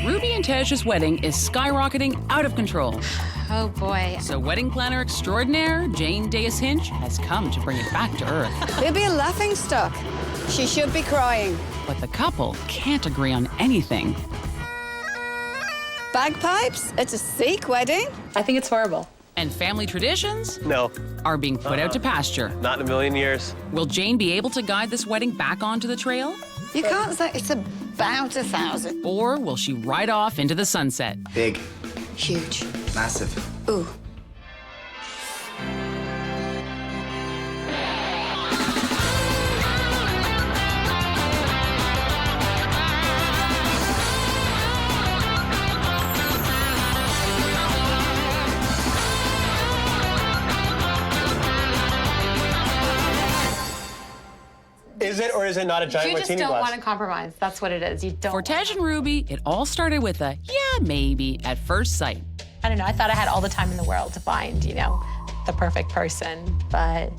Ruby and Tej's wedding is skyrocketing out of control. Oh boy. So wedding planner extraordinaire Jane Dayus Hinch has come to bring it back to earth. It'll be a laughing stock. She should be crying. But the couple can't agree on anything. Bagpipes? It's a Sikh wedding? I think it's horrible. And family traditions No, are being put out to pasture. not in a million years. Will Jane be able to guide this wedding back onto the trail? You can't say it's about 1,000. Or will she ride off into the sunset? Big, Huge. massive. Ooh. Is it or is it not a giant You just martini don't glass? want to compromise. That's what it is. You don't. For Tej and Ruby, it all started with a yeah, maybe at first sight. I don't know. I thought I had all the time in the world to find, the perfect person, but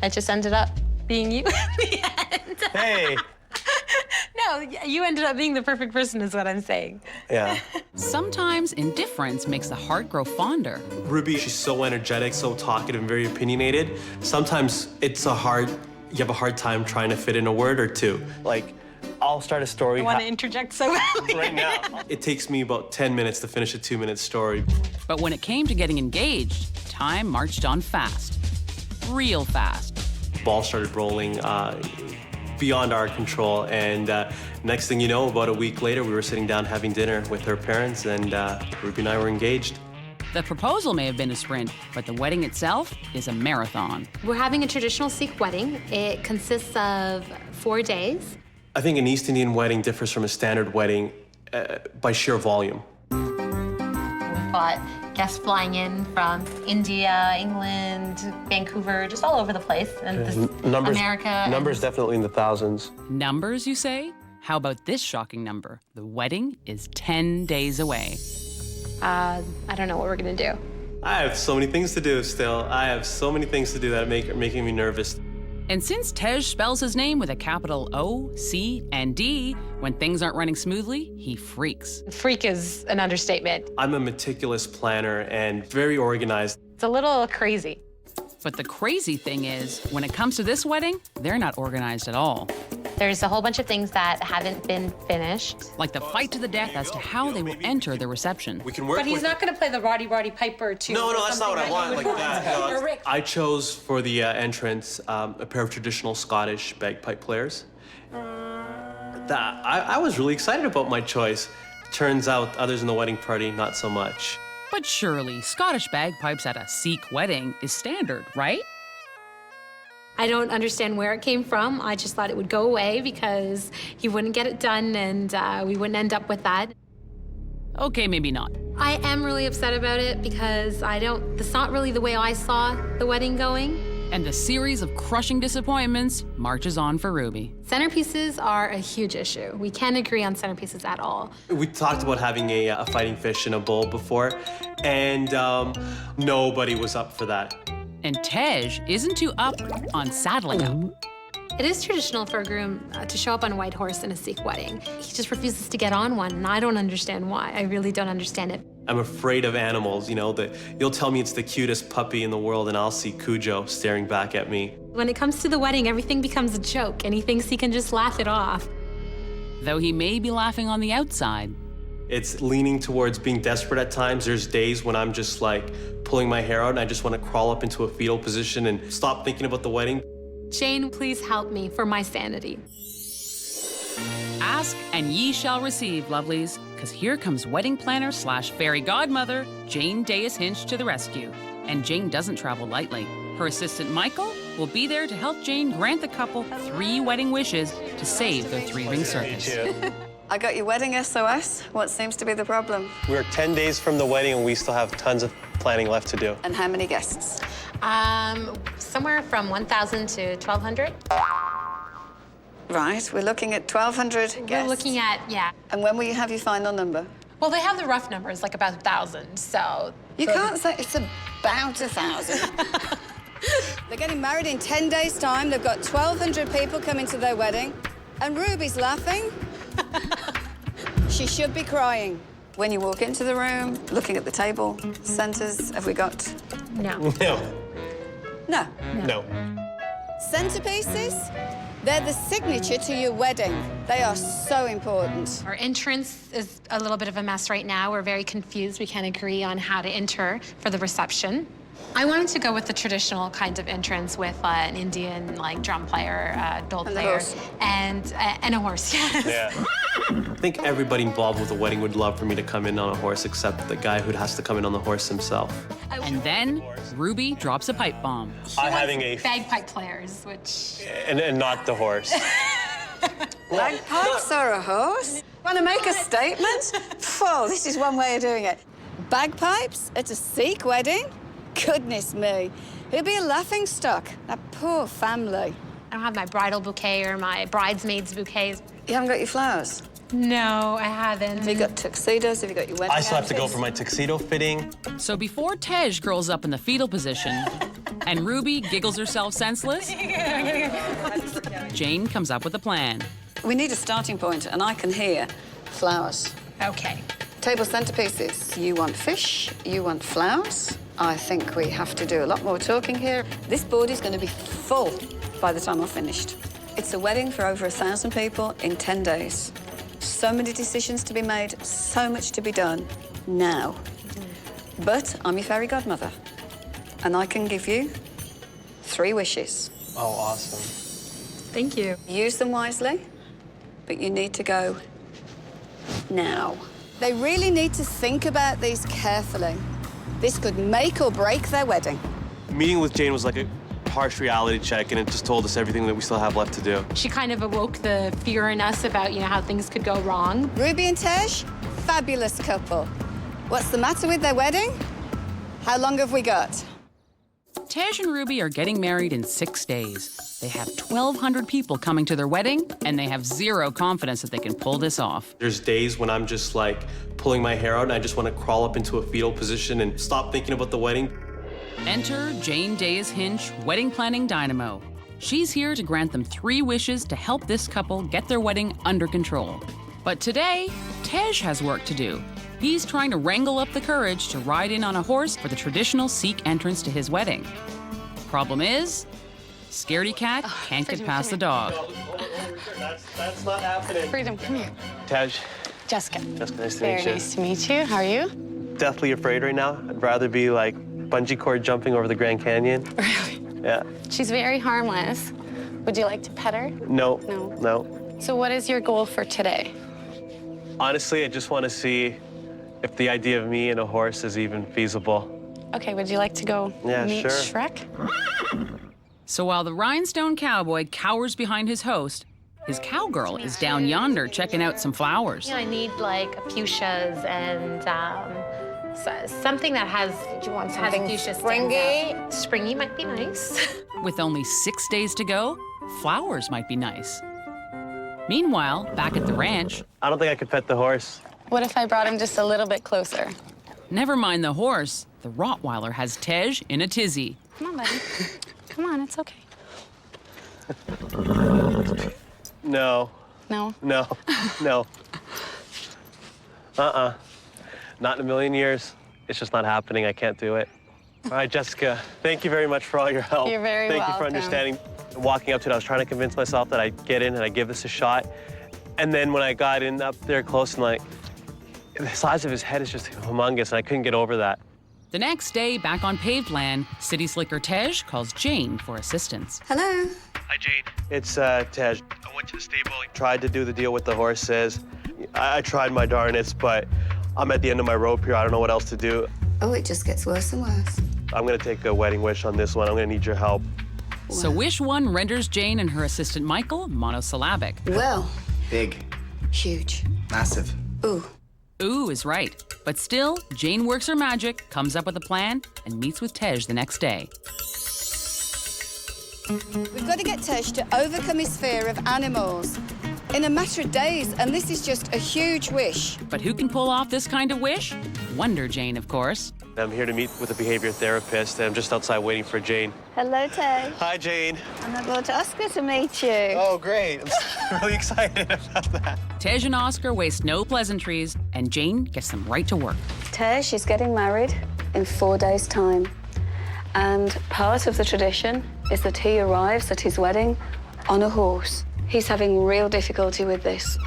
it just ended up being you in the end. Hey, No, you ended up being the perfect person, is what I'm saying. yeah. Sometimes indifference makes the heart grow fonder. Ruby, she's so energetic, so talkative, and very opinionated. Sometimes you have a hard time trying to fit in a word or two. Like, I'll start a story. I want to interject so badly. right now. It takes me about 10 minutes to finish a 2-minute story. But when it came to getting engaged, time marched on fast. Real fast. Ball started rolling beyond our control, and next thing you know, about a week later, we were sitting down having dinner with her parents, and Ruby and I were engaged. The proposal may have been a sprint, but the wedding itself is a marathon. We're having a traditional Sikh wedding. It consists of 4 days. I think an East Indian wedding differs from a standard wedding by sheer volume. We've got guests flying in from India, England, Vancouver, just all over the place. And America. Numbers definitely in the thousands. Numbers, you say? How about this shocking number? The wedding is 10 days away. I don't know what we're gonna do. I have so many things to do still. I have so many things to do that are making me nervous. And since Tej spells his name with a capital O, C, and D, when things aren't running smoothly, he freaks. Freak is an understatement. I'm a meticulous planner and very organized. It's a little crazy. But the crazy thing is, when it comes to this wedding, they're not organized at all. There's a whole bunch of things that haven't been finished. Like the fight to the death as to how they will enter the reception. We can work But he's not going to play the Roddy Piper too. No, or that's not what I something, want like that. Or No, Rick. I chose for the entrance a pair of traditional Scottish bagpipe players. I was really excited about my choice. Turns out others in the wedding party, not so much. But surely, Scottish bagpipes at a Sikh wedding is standard, right? I don't understand where it came from. I just thought it would go away because he wouldn't get it done and we wouldn't end up with that. Okay, maybe not. I am really upset about it because that's not really the way I saw the wedding going. And the series of crushing disappointments marches on for Ruby. Centerpieces are a huge issue. We can't agree on centerpieces at all. We talked about having a fighting fish in a bowl before, and nobody was up for that. And Tej isn't too up on saddling up. It is traditional for a groom to show up on a white horse in a Sikh wedding. He just refuses to get on one, and I don't understand why. I really don't understand it. I'm afraid of animals, you'll tell me it's the cutest puppy in the world and I'll see Cujo staring back at me. When it comes to the wedding, everything becomes a joke, and he thinks he can just laugh it off. Though he may be laughing on the outside. It's leaning towards being desperate at times. There's days when I'm just like pulling my hair out and I just want to crawl up into a fetal position and stop thinking about the wedding. Jane, please help me for my sanity. Ask and ye shall receive, lovelies, because here comes wedding planner / fairy godmother Jane Dayus Hinch to the rescue. And Jane doesn't travel lightly. Her assistant Michael will be there to help Jane grant the couple 3 wedding wishes to save their 3-ring circus. I got your wedding SOS. What seems to be the problem? We're 10 days from the wedding and we still have tons of planning left to do. And how many guests? Somewhere from 1,000 to 1,200. Right, we're looking at 1,200 guests. We're looking at, yeah. And when will you have your final number? Well, they have the rough numbers, like about 1,000, so. You can't say it's about 1,000. They're getting married in 10 days' time. They've got 1,200 people coming to their wedding. And Ruby's laughing. She should be crying. When you walk into the room, looking at the table, centers, have we got? No. No. No. No. Centerpieces, they're the signature to your wedding. They are so important. Our entrance is a little bit of a mess right now. We're very confused. We can't agree on how to enter for the reception. I wanted to go with the traditional kind of entrance with an Indian like drum player, dole And a player, horse. and a horse. Yes. Yeah. I think everybody involved with the wedding would love for me to come in on a horse, except the guy who has to come in on the horse himself. And then Ruby drops a pipe bomb. I'm having a Bagpipe players, which and not the horse. Bagpipes or a horse? Want to make a statement? Oh, this is one way of doing it. Bagpipes at a Sikh wedding? Goodness me. It'd be a laughing stock. That poor family. I don't have my bridal bouquet or my bridesmaids bouquets. You haven't got your flowers? No, I haven't. Have you got tuxedos? Have you got your wedding I still have to go outfits? for my tuxedo fitting. So before Tej curls up in the fetal position and Ruby giggles herself senseless, Jane comes up with a plan. We need a starting point, and I can hear flowers. Okay. Table centerpieces. You want fish, you want flowers. I think we have to do a lot more talking here. This board is going to be full by the time I'm finished. It's a wedding for over 1,000 people in 10 days. So many decisions to be made, so much to be done now. But I'm your fairy godmother, and I can give you 3 wishes. Oh, awesome. Thank you. Use them wisely, but you need to go now. They really need to think about these carefully. This could make or break their wedding. Meeting with Jane was like a harsh reality check, and it just told us everything that we still have left to do. She kind of awoke the fear in us about, how things could go wrong. Ruby and Tej, fabulous couple. What's the matter with their wedding? How long have we got? Tej and Ruby are getting married in 6 days. They have 1,200 people coming to their wedding, and they have zero confidence that they can pull this off. There's days when I'm just like pulling my hair out and I just want to crawl up into a fetal position and stop thinking about the wedding. Enter Jane Dayus Hinch, wedding planning dynamo. She's here to grant them 3 wishes to help this couple get their wedding under control. But today, Tej has work to do. He's trying to wrangle up the courage to ride in on a horse for the traditional Sikh entrance to his wedding. Problem is, scaredy cat can't get past the dog. That's not happening. Freedom, come here. Tej, Jessica. Jessica, nice to Very meet you. nice to meet you. How are you? Deathly afraid right now. I'd rather be like bungee cord jumping over the Grand Canyon. Really? Yeah. She's very harmless. Would you like to pet her? No. No. No. So what is your goal for today? Honestly, I just want to see if the idea of me and a horse is even feasible. Okay, would you like to go meet sure. Shrek? So while the rhinestone cowboy cowers behind his host, his cowgirl is down yonder checking out some flowers. I need like fuchsias and something that has. Do you want has something fuchsia springy? stands out. Springy might be nice. With only 6 days to go, flowers might be nice. Meanwhile, back at the ranch, I don't think I could pet the horse. What if I brought him just a little bit closer? never mind the horse, the Rottweiler has Tej in a tizzy. Come on, buddy. Come on, it's okay. No. No? No. No. Not in a million years. It's just not happening. I can't do it. All right, Jessica, thank you very much for all your help. You're very Thank you for welcome. understanding. Walking up to it, I was trying to convince myself that I'd get in and I'd give this a shot. And then when I got in up there close and like, the size of his head is just humongous and I couldn't get over that. The next day, back on paved land, city slicker Tej calls Jane for assistance. Hello. Hi, Jane. It's Tej. I went to the stable, tried to do the deal with the horses. I tried my darnest, but I'm at the end of my rope here. I don't know what else to do. Oh, it just gets worse and worse. I'm gonna take a wedding wish on this one. I'm gonna need your help. So wish one renders Jane and her assistant Michael monosyllabic. Well, Big. huge. Massive. Ooh. Ooh is right. But still, Jane works her magic, comes up with a plan, and meets with Tej the next day. We've got to get Tej to overcome his fear of animals in a matter of days, and this is just a huge wish. But who can pull off this kind of wish? Wonder Jane, of course. I'm here to meet with a behavior therapist, and I'm just outside waiting for Jane. Hello, Tej. Hi, Jane. And I brought Oscar to meet you. Oh, great. I'm really excited about that. Tej and Oscar waste no pleasantries, and Jane gets them right to work. Tej is getting married in 4 days' time. And part of the tradition is that he arrives at his wedding on a horse. He's having real difficulty with this,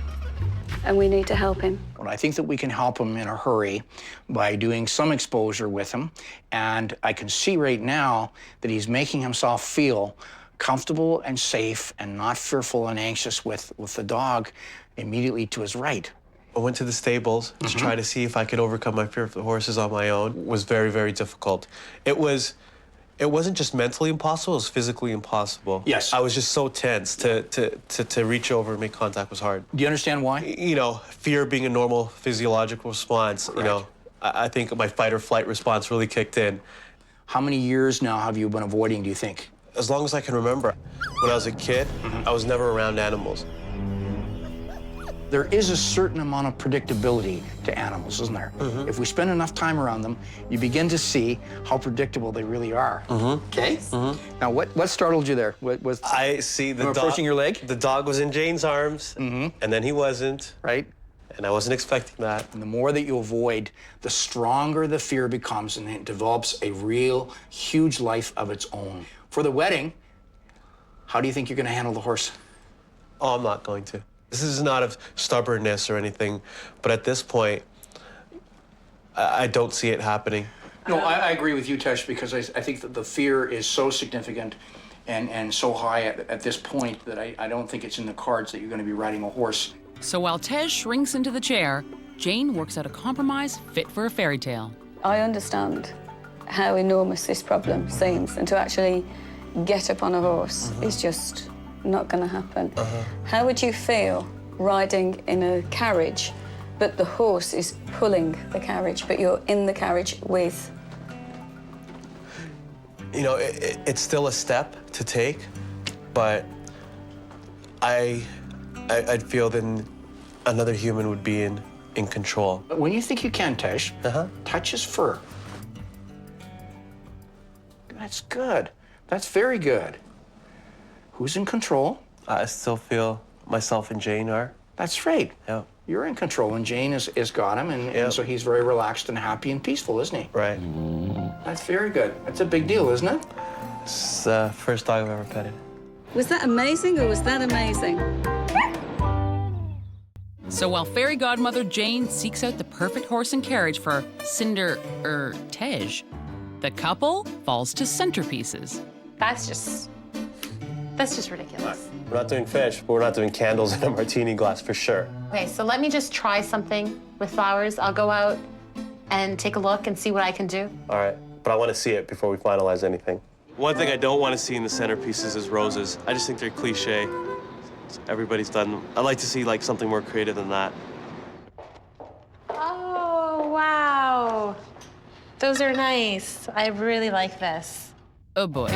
and we need to help him. I think that we can help him in a hurry by doing some exposure with him. And I can see right now that he's making himself feel comfortable and safe and not fearful and anxious with the dog immediately to his right. I went to the stables to try to see if I could overcome my fear of the horses on my own. It was very, very difficult. It wasn't just mentally impossible, it was physically impossible. Yes. I was just so tense. To reach over and make contact was hard. Do you understand why? You know, fear being a normal physiological response, you know, I think my fight or flight response really kicked in. How many years now have you been avoiding, do you think? As long as I can remember. When I was a kid, I was never around animals. There is a certain amount of predictability to animals, isn't there? If we spend enough time around them, you begin to see how predictable they really are. Okay? Now, what startled you there? What was I see the dog approaching your leg? The dog was in Jane's arms, and then he wasn't. Right? And I wasn't expecting that. And the more that you avoid, the stronger the fear becomes, and it develops a real, huge life of its own. For the wedding, how do you think you're going to handle the horse? Oh, I'm not going to. This is not of stubbornness or anything, but at this point, I don't see it happening. No, I agree with you, Tej, because I think that the fear is so significant and so high at this point that I don't think it's in the cards that you're going to be riding a horse. So while Tej shrinks into the chair, Jane works out a compromise fit for a fairy tale. I understand how enormous this problem seems, and to actually get up on a horse is just not going to happen. How would you feel riding in a carriage, but the horse is pulling the carriage, but you're in the carriage with? You know, it's still a step to take, but I'd feel that another human would be in control. But when you think you can, Tej, touch his fur. That's good. That's very good. Who's in control? I still feel myself and Jane are. That's right. Yeah. You're in control, and Jane has got him, and so he's very relaxed and happy and peaceful, isn't he? Right. That's very good. That's a big deal, isn't it? It's the first dog I've ever petted. Was that amazing, or was that amazing? So while fairy godmother Jane seeks out the perfect horse and carriage for Tej, the couple falls to centerpieces. That's just ridiculous. We're not doing fish, but we're not doing candles in a martini glass for sure. Okay, so let me just try something with flowers. I'll go out and take a look and see what I can do. All right, but I want to see it before we finalize anything. One thing I don't want to see in the centerpieces is roses. I just think they're cliche. Everybody's done them. I'd like to see like something more creative than that. Oh, wow. Those are nice. I really like this. Oh boy.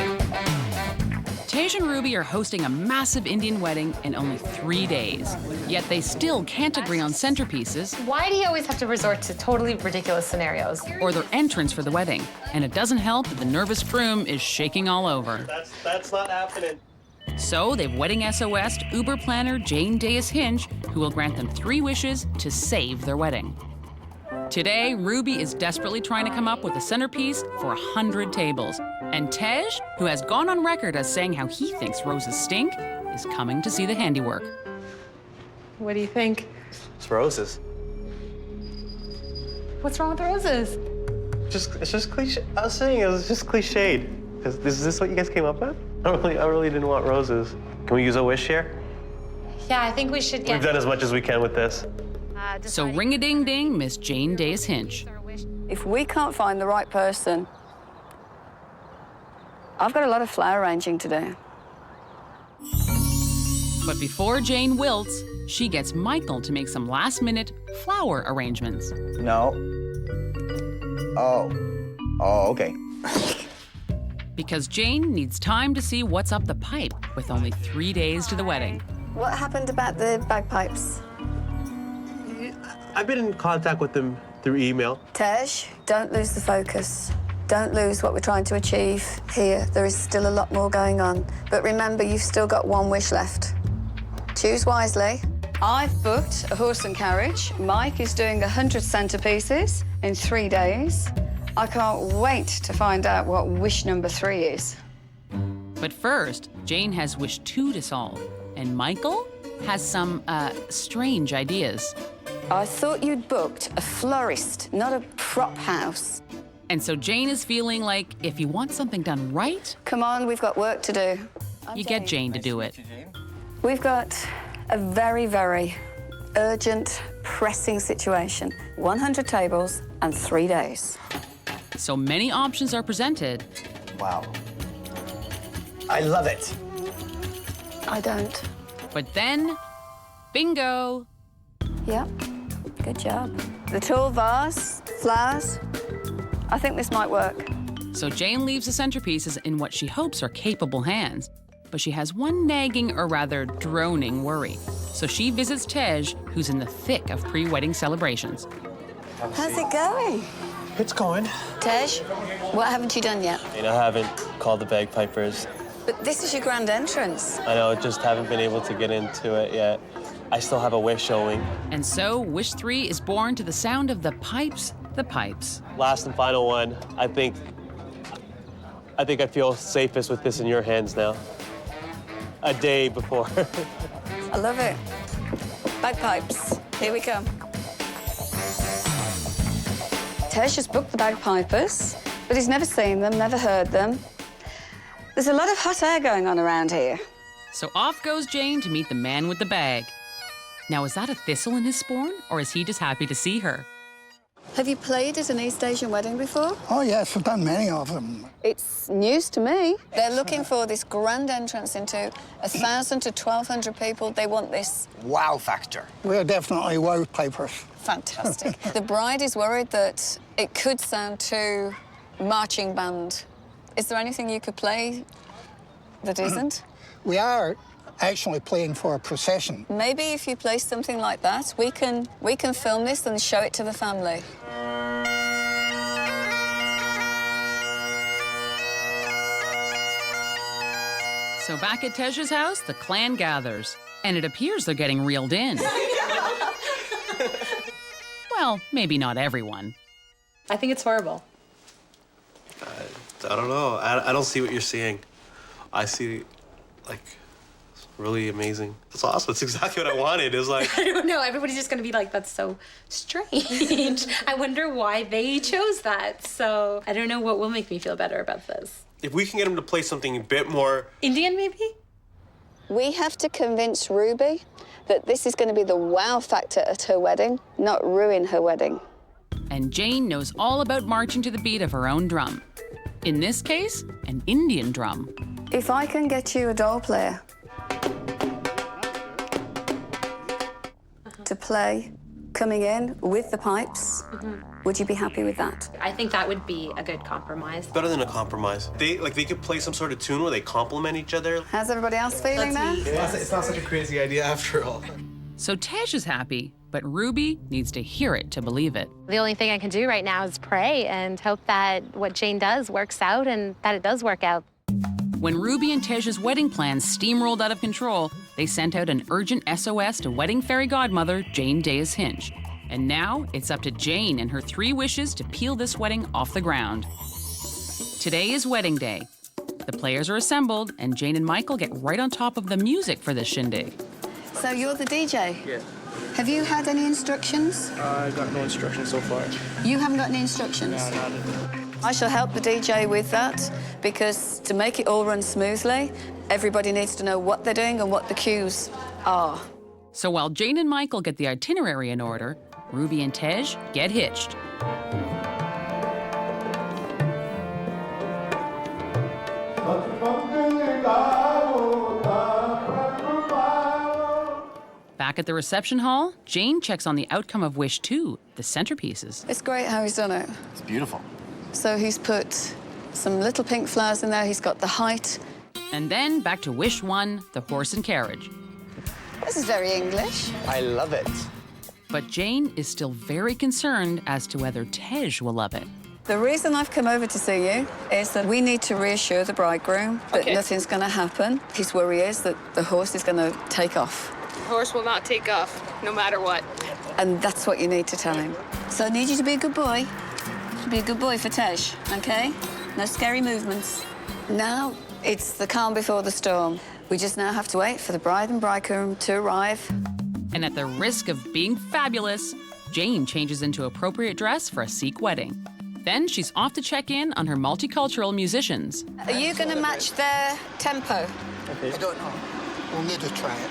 Tej and Ruby are hosting a massive Indian wedding in only 3 days. Yet they still can't agree on centerpieces. Why do you always have to resort to totally ridiculous scenarios? Or their entrance for the wedding. And it doesn't help that the nervous groom is shaking all over. That's not happening. So they've wedding SOS'd Uber planner Jane Dayus Hinch, who will grant them 3 wishes to save their wedding. Today, Ruby is desperately trying to come up with a centerpiece for 100 tables. And Tej, who has gone on record as saying how he thinks roses stink, is coming to see the handiwork. What do you think? It's roses. What's wrong with the roses? It's just cliche. I was saying it was just cliched. Is this what you guys came up with? I really didn't want roses. Can we use a wish here? Yeah, I think we should get... We've done as much as we can with this. So ring-a-ding-ding, Miss Jane Dayus Hinch. If we can't find the right person, I've got a lot of flower arranging to do. But before Jane wilts, she gets Michael to make some last-minute flower arrangements. No. Oh, okay. Because Jane needs time to see what's up the pipe with only 3 days to the wedding. What happened about the bagpipes? I've been in contact with them through email. Tej, don't lose the focus. Don't lose what we're trying to achieve here. There is still a lot more going on. But remember, you've still got one wish left. Choose wisely. I've booked a horse and carriage. Mike is doing 100 centerpieces in 3 days. I can't wait to find out what wish number 3 is. But first, Jane has wish 2 to solve, and Michael has some, strange ideas. I thought you'd booked a florist, not a prop house. And so Jane is feeling like if you want something done right, Come on, we've got work to do. you get Jane to do it. We've got a very, very urgent, pressing situation. 100 tables and 3 days. So many options are presented. Wow. I love it. I don't. But then, bingo! Yep, good job. The tall vase, flowers. I think this might work. So Jane leaves the centerpieces in what she hopes are capable hands. But she has one nagging, or rather droning, worry. So she visits Tej, who's in the thick of pre-wedding celebrations. How's it going? It's going. Tej, what haven't you done yet? I haven't called the bagpipers. But this is your grand entrance. I know, just haven't been able to get into it yet. I still have a wish showing. And so Wish 3 is born to the sound of the pipes, the pipes. Last and final one. I think I feel safest with this in your hands now. A day before. I love it. Bagpipes, here we come. Tej has booked the bagpipers, but he's never seen them, never heard them. There's a lot of hot air going on around here. So off goes Jane to meet the man with the bag. Now, is that a thistle in his sporn, or is he just happy to see her? Have you played at an East Asian wedding before? Oh, yes, I've done many of them. It's news to me. They're looking for this grand entrance into 1,000 to 1,200 people. They want this. Wow factor. We're definitely wow pipers. Fantastic. The bride is worried that it could sound too marching band. Is there anything you could play that isn't? We are actually playing for a procession. Maybe if you play something like that, we can film this and show it to the family. So back at Tej's house, the clan gathers, and it appears they're getting reeled in. Well, maybe not everyone. I think it's horrible. I don't know. I don't see what you're seeing. I see, like, really amazing. That's awesome. That's exactly what I wanted. It was like... I don't know. Everybody's just going to be like, that's so strange. I wonder why they chose that. So I don't know what will make me feel better about this. If we can get him to play something a bit more... Indian, maybe? We have to convince Ruby that this is going to be the wow factor at her wedding, not ruin her wedding. And Jane knows all about marching to the beat of her own drum. In this case, an Indian drum. If I can get you a dole player to play coming in with the pipes, would you be happy with that? I think that would be a good compromise. Better than a compromise. They could play some sort of tune where they complement each other. How's everybody else feeling now? It's not such a crazy idea after all. So Tej is happy, but Ruby needs to hear it to believe it. The only thing I can do right now is pray and hope that what Jane does works out and that it does work out. When Ruby and Tej's wedding plans steamrolled out of control, they sent out an urgent SOS to wedding fairy godmother Jane Dayus Hinch. And now it's up to Jane and her 3 wishes to peel this wedding off the ground. Today is wedding day. The players are assembled, and Jane and Michael get right on top of the music for this shindig. So you're the DJ? Yeah. Have you had any instructions? I got no instructions so far. You haven't got any instructions? No, not I shall help the DJ with that, because to make it all run smoothly, everybody needs to know what they're doing and what the cues are. So while Jane and Michael get the itinerary in order, Ruby and Tej get hitched. Back at the reception hall, Jane checks on the outcome of Wish 2, the centerpieces. It's great how he's done it. It's beautiful. So he's put some little pink flowers in there, he's got the height. And then back to Wish 1, the horse and carriage. This is very English. I love it. But Jane is still very concerned as to whether Tej will love it. The reason I've come over to see you is that we need to reassure the bridegroom that nothing's going to happen. His worry is that the horse is going to take off. The horse will not take off, no matter what. And that's what you need to tell him. So I need you to be a good boy. Be a good boy for Tej, OK? No scary movements. Now it's the calm before the storm. We just now have to wait for the bride and bridegroom to arrive. And at the risk of being fabulous, Jane changes into appropriate dress for a Sikh wedding. Then she's off to check in on her multicultural musicians. Are you going to match their tempo? I don't know. We'll need to try it.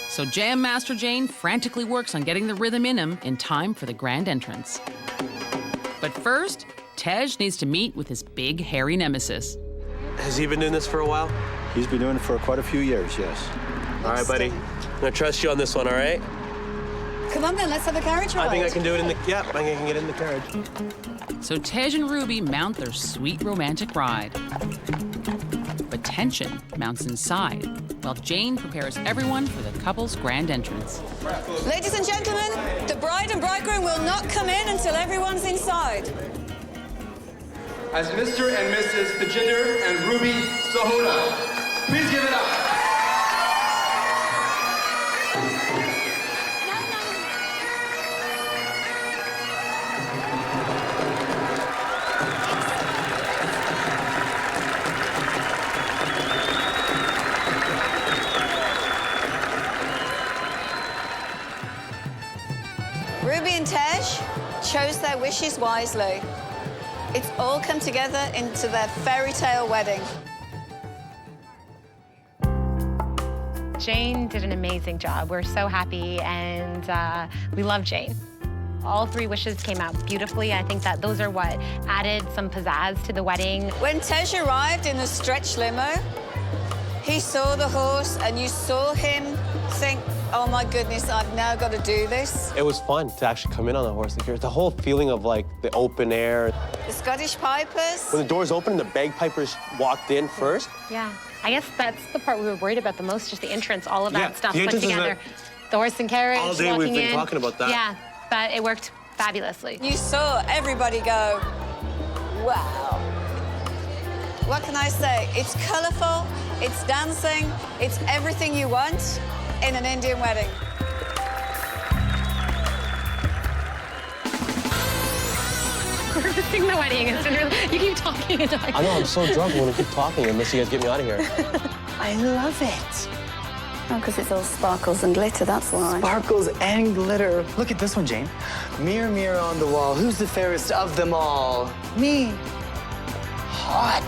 So Jam Master Jane frantically works on getting the rhythm in him in time for the grand entrance. But first, Tej needs to meet with his big, hairy nemesis. Has he been doing this for a while? He's been doing it for quite a few years, yes. All right, buddy. I'm gonna trust you on this one, all right? Come on then, let's have a carriage ride. I think I can do it in the, yeah, I think I can get in the carriage. So Tej and Ruby mount their sweet romantic ride. But tension mounts inside, while Jane prepares everyone for the couple's grand entrance. Ladies and gentlemen, the bride and bridegroom will not come in until everyone's inside. As Mr. and Mrs. Tejinder and Ruby Sahuda, please give it up. Ruby and Tej chose their wishes wisely. It's all come together into their fairy tale wedding. Jane did an amazing job. We're so happy, and we love Jane. All three wishes came out beautifully. I think that those are what added some pizzazz to the wedding. When Tej arrived in the stretch limo, he saw the horse, and you saw him think, oh my goodness, I've now got to do this. It was fun to actually come in on the horse. Like, the whole feeling of like the open air. The Scottish pipers. When the doors opened, the bagpipers walked in first. Yeah, I guess that's the part we were worried about the most, just the entrance, all of that stuff the put together. The horse and carriage, all day walking we've been in. talking about that. Yeah, but it worked fabulously. You saw everybody go, wow. What can I say? It's colourful, it's dancing, it's everything you want in an Indian wedding. We're missing the wedding. It's been really, you keep talking and talking. I know, I'm so drunk. I want to keep talking unless you guys get me out of here. I love it. Oh, because it's all sparkles and glitter, that's why. Sparkles and glitter. Look at this one, Jane. Mirror, mirror on the wall, who's the fairest of them all? Me. Hot.